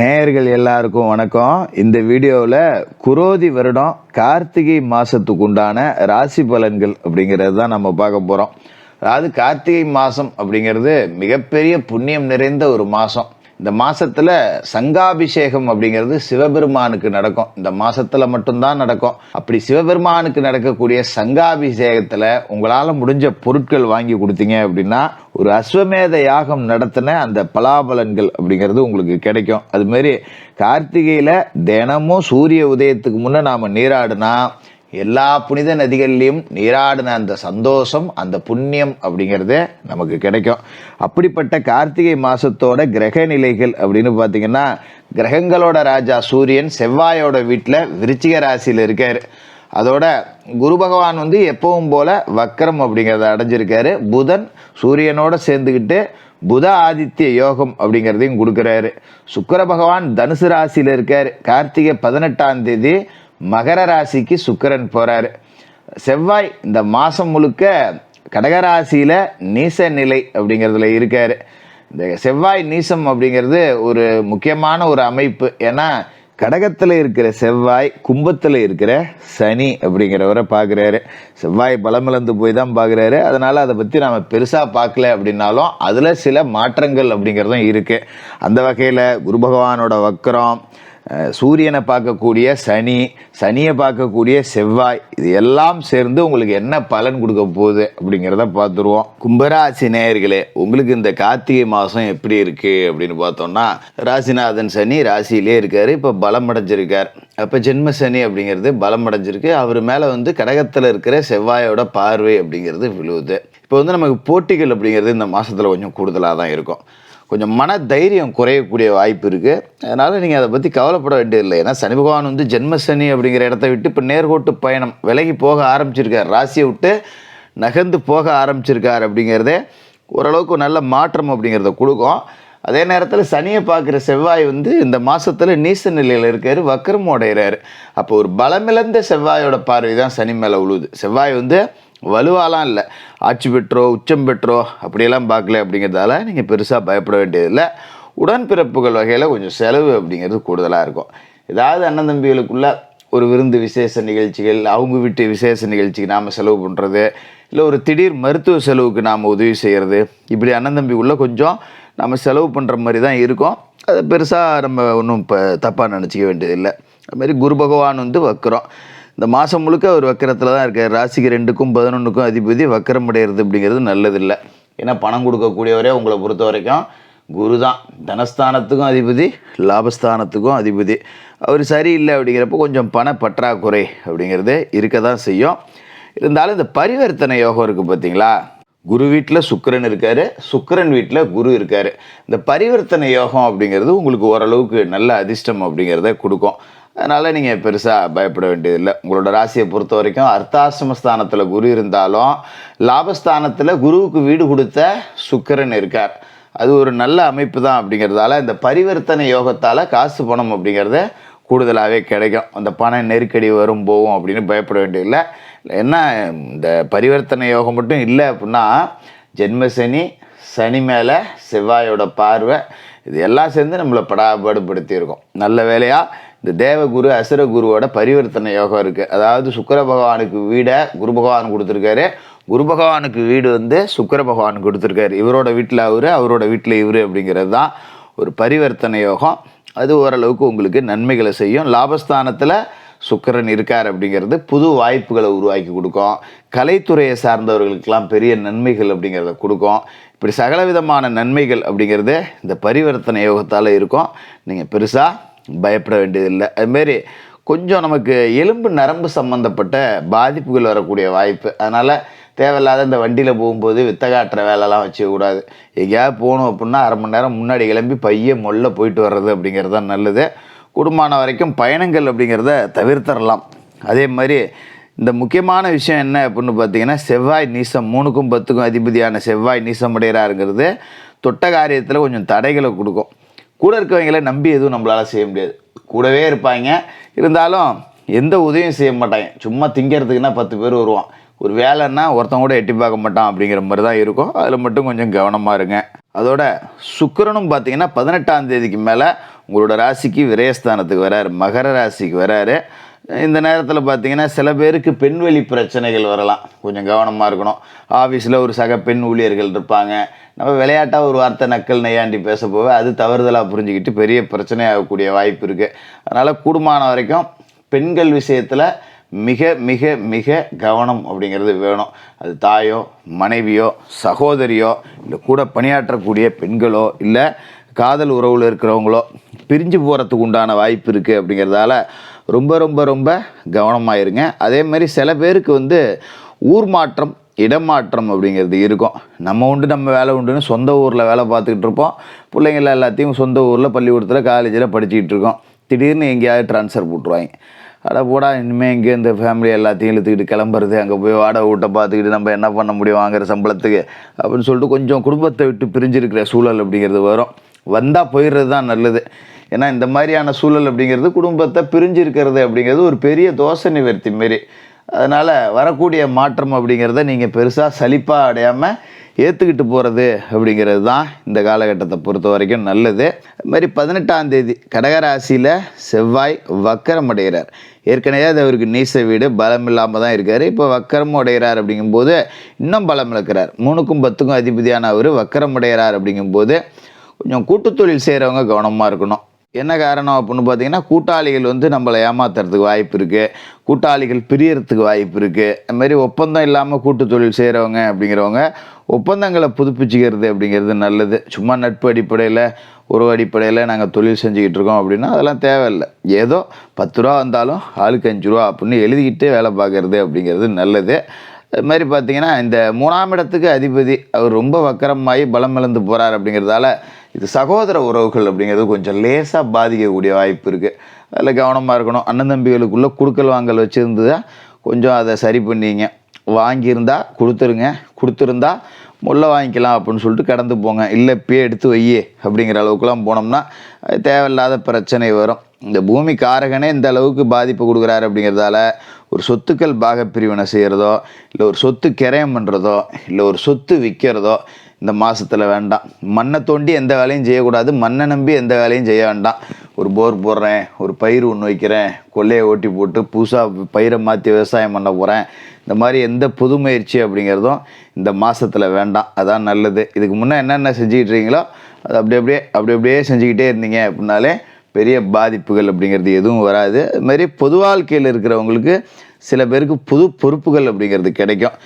நேயர்கள் எல்லாருக்கும் வணக்கம். இந்த வீடியோவில் குரோதி வருடம் கார்த்திகை மாதத்துக்கு உண்டான ராசி பலன்கள் அப்படிங்கிறது தான் நம்ம பார்க்க போகிறோம். அதாவது கார்த்திகை மாதம் அப்படிங்கிறது மிகப்பெரிய புண்ணியம் நிறைந்த ஒரு மாதம். இந்த மாதத்தில் சங்காபிஷேகம் அப்படிங்கிறது சிவபெருமானுக்கு நடக்கும். இந்த மாதத்தில் மட்டும்தான் நடக்கும். அப்படி சிவபெருமானுக்கு நடக்கக்கூடிய சங்காபிஷேகத்தில் உங்களால் முடிஞ்ச பொருட்கள் வாங்கி கொடுத்தீங்க அப்படின்னா ஒரு அஸ்வமேத யாகம் நடத்தின அந்த பலாபலன்கள் அப்படிங்கிறது உங்களுக்கு கிடைக்கும். அதுமாரி கார்த்திகையில் தினமும் சூரிய உதயத்துக்கு முன்னே நாம் நீராடினா எல்லா புனித நதிகள்லையும் நீராடின அந்த சந்தோஷம், அந்த புண்ணியம் அப்படிங்கிறதே நமக்கு கிடைக்கும். அப்படிப்பட்ட கார்த்திகை மாதத்தோட கிரக நிலைகள் அப்படின்னு பார்த்தீங்கன்னா, கிரகங்களோட ராஜா சூரியன் செவ்வாயோட வீட்டில் விருச்சிக ராசியில் இருக்கார். அதோட குரு பகவான் எப்பவும் போல வக்கரம் அப்படிங்கிறத அடைஞ்சிருக்காரு. புதன் சூரியனோட சேர்ந்துக்கிட்டு புத ஆதித்ய யோகம் அப்படிங்கிறதையும் கொடுக்குறாரு. சுக்கிர பகவான் தனுசு ராசியில் இருக்கார். கார்த்திகை 18ஆம் தேதி மகர ராசிக்கு சுக்கிரன் போறாரு. செவ்வாய் இந்த மாதம் முழுக்க கடகராசியில் நீச நிலை அப்படிங்கிறதுல இருக்காரு. இந்த செவ்வாய் நீசம் அப்படிங்கிறது ஒரு முக்கியமான ஒரு அமைப்பு. ஏன்னா கடகத்தில் இருக்கிற செவ்வாய் கும்பத்தில் இருக்கிற சனி அப்படிங்கிறவரை பார்க்குறாரு. செவ்வாய் பலமிழந்து போய் தான் பார்க்குறாரு. அதனால் அதை பற்றி நாம் பெருசாக பார்க்கல அப்படின்னாலும் அதில் சில மாற்றங்கள் அப்படிங்கிறதும் இருக்குது. அந்த வகையில் குரு பகவானோட வக்கரம், சூரியனை பார்க்கக்கூடிய சனி, சனியை பார்க்கக்கூடிய செவ்வாய், இது எல்லாம் சேர்ந்து உங்களுக்கு என்ன பலன் கொடுக்க போகுது அப்படிங்கிறத பார்த்துருவோம். கும்பராசி நேயர்களே, உங்களுக்கு இந்த கார்த்திகை மாதம் எப்படி இருக்குது அப்படின்னு பார்த்தோம்னா, ராசிநாதன் சனி ராசியிலே இருக்கார். இப்போ பலம் அடைஞ்சிருக்கார். அப்போ ஜென்ம சனி அப்படிங்கிறது பலம் அடைஞ்சிருக்கு. அவர் மேலே கடகத்தில் இருக்கிற செவ்வாயோட பார்வை அப்படிங்கிறது விழுவுது. இப்போ நமக்கு போட்டிகள் அப்படிங்கிறது இந்த மாதத்தில் கொஞ்சம் கூடுதலாக தான் இருக்கும். கொஞ்சம் மன தைரியம் குறையக்கூடிய வாய்ப்பு இருக்குது. அதனால் நீங்கள் அதை பற்றி கவலைப்பட வேண்டியதில்லை. ஏன்னா சனி பகவான் ஜென்மசனி அப்படிங்கிற இடத்த விட்டு இப்போ நேர்கோட்டு பயணம் விலகி போக ஆரம்பிச்சிருக்கார். ராசியை விட்டு நகர்ந்து போக ஆரம்பிச்சிருக்கார். அப்படிங்கிறதே ஓரளவுக்கு நல்ல மாற்றம் அப்படிங்கிறத கொடுக்கும். அதே நேரத்தில் சனியை பார்க்குற செவ்வாய் இந்த மாதத்தில் நீச நிலையில் இருக்கார், வக்கரம் அடைகிறார். அப்போ ஒரு பலமிழந்த செவ்வாயோட பார்வை தான் சனி மேலே உழுவுது. செவ்வாய் வலுவாலாம் இல்லை, ஆட்சி பெற்றோ உச்சம் பெற்றோ அப்படியெல்லாம் பார்க்கல. அப்படிங்கிறதால நீங்கள் பெருசாக பயப்பட வேண்டியதில்லை. உடன்பிறப்புகள் வகையில் கொஞ்சம் செலவு அப்படிங்கிறது கூடுதலாக இருக்கும். ஏதாவது அண்ணன் தம்பிகளுக்குள்ள ஒரு விருந்து விசேஷ நிகழ்ச்சிகள், அவங்க வீட்டு விசேஷ நிகழ்ச்சிக்கு நாம் செலவு பண்ணுறது, இல்லை ஒரு திடீர் மருத்துவ செலவுக்கு நாம் உதவி செய்கிறது, இப்படி அண்ணன் தம்பிக்குள்ளே கொஞ்சம் நம்ம செலவு பண்ணுற மாதிரி தான் இருக்கும். அதை பெருசாக நம்ம ஒன்றும் இப்போ தப்பாக நினச்சிக்க வேண்டியதில்லை. அதுமாதிரி குரு பகவான் வக்கரம். இந்த மாதம் முழுக்க அவர் வக்கரத்தில் தான் இருக்கார். ராசிக்கு 2க்கும் 11க்கும் அதிபதி வக்கரம் அடைகிறது அப்படிங்கிறது நல்லதில்லை. ஏன்னா பணம் கொடுக்கக்கூடியவரே உங்களை பொறுத்த வரைக்கும் குரு தான். தனஸ்தானத்துக்கும் அதிபதி, லாபஸ்தானத்துக்கும் அதிபதி. அவர் சரியில்லை அப்படிங்கிறப்போ கொஞ்சம் பண பற்றாக்குறை அப்படிங்கிறது இருக்க தான் செய்யும். இருந்தாலும் இந்த பரிவர்த்தனை யோகம் இருக்குது பார்த்தீங்களா, குரு வீட்டில் சுக்கிரன் இருக்கார், சுக்கிரன் வீட்டில் குரு இருக்கார். இந்த பரிவர்த்தனை யோகம் அப்படிங்கிறது உங்களுக்கு ஓரளவுக்கு நல்ல அதிர்ஷ்டம் அப்படிங்கிறத கொடுக்கும். அதனால் நீங்கள் பெருசாக பயப்பட வேண்டியதில்லை. உங்களோட ராசியை பொறுத்த வரைக்கும் அர்த்தாசிரமஸ்தானத்தில் குரு இருந்தாலும் லாபஸ்தானத்தில் குருவுக்கு வீடு கொடுத்த சுக்கிரன் இருக்கார். அது ஒரு நல்ல அமைப்பு தான். அப்படிங்கிறதால இந்த பரிவர்த்தனை யோகத்தால் காசு பணம் அப்படிங்கிறத கூடுதலாகவே கிடைக்கும். அந்த பண நெருக்கடி வரும் போகும் அப்படின்னு பயப்பட வேண்டியதில்லை. ஏன்னா இந்த பரிவர்த்தனை யோகம் மட்டும் இல்லை அப்படின்னா ஜென்மசனி, சனி மேலே செவ்வாயோட பார்வை, இது எல்லாம் சேர்ந்து நம்மளை படாபாடுபடுத்தி இருக்கும். நல்ல வேலையாக இந்த தேவகுரு அசுரகுருவோட பரிவர்த்தனை யோகம் இருக்குது. அதாவது சுக்கிர பகவானுக்கு வீடை குரு பகவான் கொடுத்துருக்காரு, குரு பகவானுக்கு வீடு சுக்கிர பகவான் கொடுத்துருக்காரு. இவரோட வீட்டில் அவர், அவரோட வீட்டில் இவர் அப்படிங்கிறது தான் ஒரு பரிவர்த்தனை யோகம். அது ஓரளவுக்கு உங்களுக்கு நன்மைகளை செய்யும். லாபஸ்தானத்தில் சுக்கிரன் இருக்கார் அப்படிங்கிறது புது வாய்ப்புகளை உருவாக்கி கொடுக்கும். கலைத்துறையை சார்ந்தவர்களுக்கெல்லாம் பெரிய நன்மைகள் அப்படிங்கிறத கொடுக்கும். இப்படி சகலவிதமான நன்மைகள் அப்படிங்கிறது இந்த பரிவர்த்தனை யோகத்தால் இருக்கும். நீங்கள் பெருசாக பயப்பட வேண்டியதில்லை. அதுமாரி கொஞ்சம் நமக்கு எலும்பு நரம்பு சம்மந்தப்பட்ட பாதிப்புகள் வரக்கூடிய வாய்ப்பு. அதனால் தேவையில்லாத இந்த வண்டியில் போகும்போது வித்தகாட்டுற வேலைலாம் வச்சுக்கூடாது. எங்கேயாவது போகணும் அப்படின்னா 1/2 மணி நேரம் முன்னாடி கிளம்பி பைய மொல்ல போயிட்டு வர்றது அப்படிங்கிறது தான் நல்லது. குடும்பமான வரைக்கும் பயணங்கள் அப்படிங்கிறத தவிர்த்தரலாம். அதே மாதிரி இந்த முக்கியமான விஷயம் என்ன அப்படின்னு பார்த்தீங்கன்னா, செவ்வாய் நீசம் 3க்கும் 10க்கும் அதிபதியான செவ்வாய் நீசம் அடைகிறாருங்கிறது தொட்ட காரியத்தில் கொஞ்சம் தடைகளை கொடுக்கும். கூட இருக்கவங்களை நம்பி எதுவும் நம்மளால் செய்ய முடியாது. கூடவே இருப்பாங்க, இருந்தாலும் எந்த உதவியும் செய்ய மாட்டாங்க. சும்மா திங்கிறதுக்குன்னா 10 பேர் வருவான். ஒரு வேலைன்னா ஒருத்தன் கூட எட்டி பார்க்க மாட்டான் அப்படிங்கிற மாதிரி தான் இருக்கும். அதில் மட்டும் கொஞ்சம் கவனமாக இருங்க. அதோட சுக்கிரனும் பார்த்தீங்கன்னா 18ஆம் தேதிக்கு மேலே உங்களோட ராசிக்கு விரயஸ்தானத்துக்கு வராரு, மகர ராசிக்கு வராரு. இந்த நேரத்தில் பார்த்தீங்கன்னா சில பேருக்கு பெண்வெளி பிரச்சனைகள் வரலாம், கொஞ்சம் கவனமாக இருக்கணும். ஆஃபீஸில் ஒரு சக பெண் ஊழியர்கள் இருப்பாங்க, நம்ம விளையாட்டாக ஒரு வார்த்தை நக்கல் நையாண்டி பேச போக அது தவறுதலாக புரிஞ்சுக்கிட்டு பெரிய பிரச்சனை ஆகக்கூடிய வாய்ப்பு இருக்குது. அதனால் கூடுமான வரைக்கும் பெண்கள் விஷயத்தில் மிக மிக மிக கவனம் அப்படிங்கிறது வேணும். அது தாயோ மனைவியோ சகோதரியோ இல்லை கூட பணியாற்றக்கூடிய பெண்களோ இல்லை காதல் உறவில் இருக்கிறவங்களோ பிரிஞ்சு போகிறதுக்கு உண்டான வாய்ப்பு இருக்குது. அப்படிங்கிறதால ரொம்ப ரொம்ப ரொம்ப கவனமாக இருங்க. அதே மாதிரி சில பேருக்கு ஊர் மாற்றம் இடமாற்றம் அப்படிங்கிறது இருக்கும். நம்ம உண்டு நம்ம வேலை உண்டுன்னு சொந்த ஊரில் வேலை பார்த்துக்கிட்டு இருப்போம், பிள்ளைங்கள எல்லாத்தையும் சொந்த ஊரில் பள்ளிக்கூடத்தில் காலேஜில் படிச்சுக்கிட்டு இருக்கோம். திடீர்னு எங்கேயாவது ட்ரான்ஸ்ஃபர் போட்டுருவாங்க. அட போடா, இனிமேல் இங்கே இந்த ஃபேமிலி எல்லாத்தையும் இழுத்துக்கிட்டு கிளம்புறது, அங்கே போய் வாடகை வீட்டை பார்த்துக்கிட்டு நம்ம என்ன பண்ண முடியும் வாங்குற சம்பளத்துக்கு அப்படின்னு சொல்லிட்டு கொஞ்சம் குடும்பத்தை விட்டு பிரிஞ்சிருக்கிற சூழல் அப்படிங்கிறது வரும். வந்தால் போயிடுறது தான் நல்லது. ஏன்னா இந்த மாதிரியான சூழல் அப்படிங்கிறது குடும்பத்தை பிரிஞ்சு இருக்கிறது அப்படிங்கிறது ஒரு பெரிய தோஷ நிவர்த்தி மாரி. அதனால் வரக்கூடிய மாற்றம் அப்படிங்கிறத நீங்கள் பெருசாக சலிப்பாக அடையாமல் ஏற்றுக்கிட்டு போகிறது அப்படிங்கிறது தான் இந்த காலகட்டத்தை பொறுத்த வரைக்கும் நல்லது. அது மாதிரி 18ஆம் தேதி கடகராசியில் செவ்வாய் வக்கரம் அடைகிறார். ஏற்கனவே அது அவருக்கு நீச வீடு பலம் இல்லாமல் தான் இருக்கார். இப்போ வக்கரம் அடைகிறார் அப்படிங்கும்போது இன்னும் பலம் இழக்கிறார். 3க்கும் 10க்கும் அதிபதியான அவர் வக்கரம் அடைகிறார். அப்படிங்கும்போது கொஞ்சம் கூட்டுத்தொழில் செய்கிறவங்க கவனமாக இருக்கணும். என்ன காரணம் அப்படின்னு பார்த்தீங்கன்னா, கூட்டாளிகள் நம்மளை ஏமாத்துறதுக்கு வாய்ப்பு இருக்குது, கூட்டாளிகள் பிரியறதுக்கு வாய்ப்பு இருக்குது. அதுமாரி ஒப்பந்தம் இல்லாமல் கூட்டு தொழில் செய்கிறவங்க அப்படிங்கிறவங்க ஒப்பந்தங்களை புதுப்பிச்சுக்கிறது அப்படிங்கிறது நல்லது. சும்மா நட்பு அடிப்படையில் உறவு அடிப்படையில் நாங்கள் தொழில் செஞ்சுக்கிட்டு இருக்கோம் அப்படின்னா அதெல்லாம் தேவையில்லை. ஏதோ 10 ரூபா வந்தாலும் ஆளுக்கு 5 ரூபா அப்படின்னு எழுதிக்கிட்டு வேலை பார்க்குறது அப்படிங்கிறது நல்லது. அது மாதிரி பார்த்தீங்கன்னா இந்த 3ஆம் இடத்துக்கு அதிபதி அவர் ரொம்ப வக்கரமாகி பலம் இழந்து போகிறார். அப்படிங்கிறதால இது சகோதர உறவுகள் அப்படிங்கிறது கொஞ்சம் லேசாக பாதிக்கக்கூடிய வாய்ப்பு இருக்குது. அதில் கவனமாக இருக்கணும். அண்ணன் தம்பிகளுக்குள்ளே குடுக்கல் வாங்கல் வச்சுருந்ததா கொஞ்சம் அதை சரி பண்ணிங்க. வாங்கியிருந்தா கொடுத்துருங்க, கொடுத்துருந்தா முல்லை வாங்கிக்கலாம் அப்படின்னு சொல்லிட்டு கடந்து போங்க. இல்லை இப்பயே எடுத்து வையே அப்படிங்கிற அளவுக்குலாம் போனோம்னா அது தேவையில்லாத பிரச்சனை வரும். இந்த பூமி காரகனே இந்த அளவுக்கு பாதிப்பு கொடுக்குறாரு. அப்படிங்கிறதால ஒரு சொத்துக்கள் பாகப்பிரிவினை செய்கிறதோ இல்லை ஒரு சொத்து கிரயம் பண்ணுறதோ இல்லை ஒரு சொத்து விற்கிறதோ இந்த மாதத்தில் வேண்டாம். மண்ணை தோண்டி எந்த வேலையும் செய்யக்கூடாது, மண்ணை நம்பி எந்த வேலையும் செய்ய வேண்டாம். ஒரு போர் போடுறேன், ஒரு பயிர் ஒன்று வைக்கிறேன், கொள்ளையை ஓட்டி போட்டு புதுசாக பயிரை மாற்றி விவசாயம் பண்ண போகிறேன், இந்த மாதிரி எந்த புது முயற்சி அப்படிங்கிறதும் இந்த மாதத்தில் வேண்டாம். அதான் நல்லது. இதுக்கு முன்னே என்னென்ன செஞ்சுக்கிட்டு இருக்கீங்களோ அது அப்படி அப்படியே செஞ்சுக்கிட்டே இருந்தீங்க அப்படின்னாலே பெரிய பாதிப்புகள் அப்படிங்கிறது எதுவும் வராது. அது மாதிரி பொது வாழ்க்கையில் இருக்கிறவங்களுக்கு சில பேருக்கு புது பொறுப்புகள் அப்படிங்கிறது கிடைக்கும்.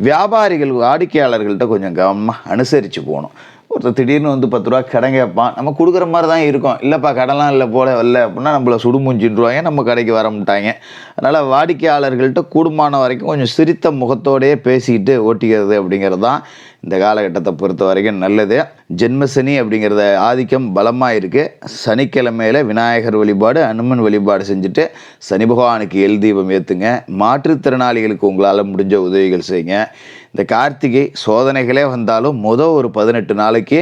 வியாபாரிகள் வாடிக்கையாளர்கள்ட்ட கொஞ்சம் கவனமாக அனுசரித்து போகணும். ஒருத்தர் திடீர்னு 10 ரூபா கடன் கேட்பான், நம்ம கொடுக்குற மாதிரி தான் இருக்கும். இல்லைப்பா கடலாம் இல்லை போல வரல அப்படின்னா நம்மளை சுடுமுஞ்சின்றுவாங்க, நம்ம கடைக்கு வர மாட்டாங்க. அதனால் வாடிக்கையாளர்கள்ட்ட கூடுமான வரைக்கும் கொஞ்சம் சிரித்த முகத்தோடையே பேசிக்கிட்டு ஓட்டிக்கிறது அப்படிங்கிறது தான் இந்த காலகட்டத்தை பொறுத்த வரைக்கும் நல்லது. ஜென்மசனி அப்படிங்கிறத ஆதிக்கம் பலமாக இருக்குது. சனிக்கிழமையில் விநாயகர் வழிபாடு அனுமன் வழிபாடு செஞ்சுட்டு சனி பகவானுக்கு எல் தீபம் ஏற்றுங்க. மாற்றுத்திறனாளிகளுக்கு உங்களால் முடிஞ்ச உதவிகள் செய்யுங்க. இந்த கார்த்திகை சோதனைகளே வந்தாலும் ஒரு 18 நாளைக்கு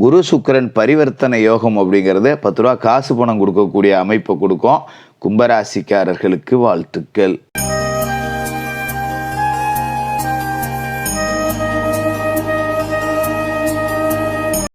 குரு சுக்கிரன் பரிவர்த்தனை யோகம் அப்படிங்கிறது 10 ரூபா காசு பணம் கொடுக்கக்கூடிய அமைப்பை கொடுக்கும். கும்பராசிக்காரர்களுக்கு வாழ்த்துக்கள்.